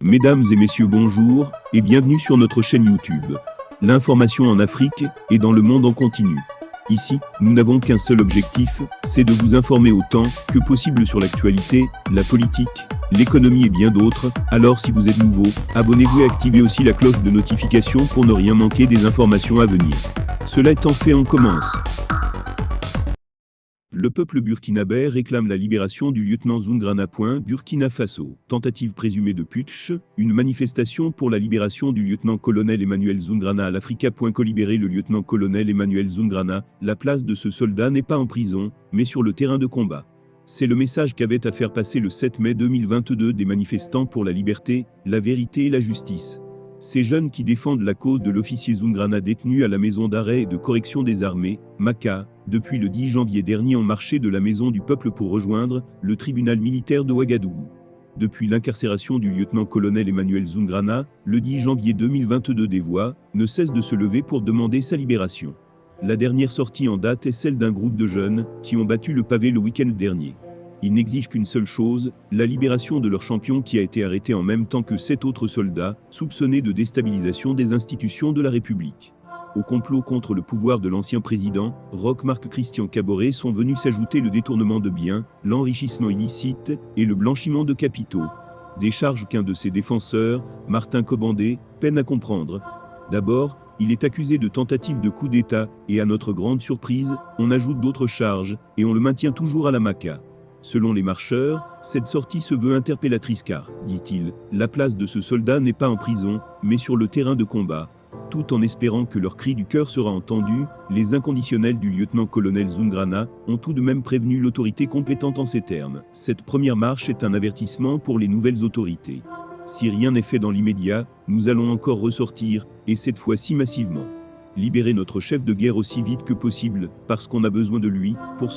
Mesdames et messieurs, bonjour et bienvenue sur notre chaîne YouTube. L'information en Afrique et dans le monde en continu. Ici, nous n'avons qu'un seul objectif, c'est de vous informer autant que possible sur l'actualité, la politique, l'économie et bien d'autres. Alors si vous êtes nouveau, abonnez-vous et activez aussi la cloche de notification pour ne rien manquer des informations à venir. Cela étant fait, on commence. Le peuple burkinabé réclame la libération du lieutenant Zoungrana. Burkina Faso. Tentative présumée de putsch, une manifestation pour la libération du lieutenant-colonel Emmanuel Zoungrana à l'Africa. Libérer le lieutenant-colonel Emmanuel Zoungrana, la place de ce soldat n'est pas en prison, mais sur le terrain de combat. C'est le message qu'avaient à faire passer le 7 mai 2022 des manifestants pour la liberté, la vérité et la justice. Ces jeunes qui défendent la cause de l'officier Zoungrana détenu à la maison d'arrêt et de correction des armées, Maka, depuis le 10 janvier dernier ont marché de la maison du peuple pour rejoindre le tribunal militaire de Ouagadougou. Depuis l'incarcération du lieutenant-colonel Emmanuel Zoungrana, le 10 janvier 2022, des voix ne cessent de se lever pour demander sa libération. La dernière sortie en date est celle d'un groupe de jeunes qui ont battu le pavé le week-end dernier. Ils n'exigent qu'une seule chose, la libération de leur champion qui a été arrêté en même temps que 7 autres soldats, soupçonnés de déstabilisation des institutions de la République. Au complot contre le pouvoir de l'ancien président, Roch-Marc Christian Kaboré sont venus s'ajouter le détournement de biens, l'enrichissement illicite et le blanchiment de capitaux. Des charges qu'un de ses défenseurs, Martin Kobandé, peine à comprendre. D'abord, il est accusé de tentative de coup d'État et à notre grande surprise, on ajoute d'autres charges et on le maintient toujours à la Maka. Selon les marcheurs, cette sortie se veut interpellatrice car, dit-il, la place de ce soldat n'est pas en prison, mais sur le terrain de combat. Tout en espérant que leur cri du cœur sera entendu, les inconditionnels du lieutenant-colonel Zoungrana ont tout de même prévenu l'autorité compétente en ces termes. Cette première marche est un avertissement pour les nouvelles autorités. Si rien n'est fait dans l'immédiat, nous allons encore ressortir, et cette fois-ci massivement. Libérer notre chef de guerre aussi vite que possible, parce qu'on a besoin de lui, pour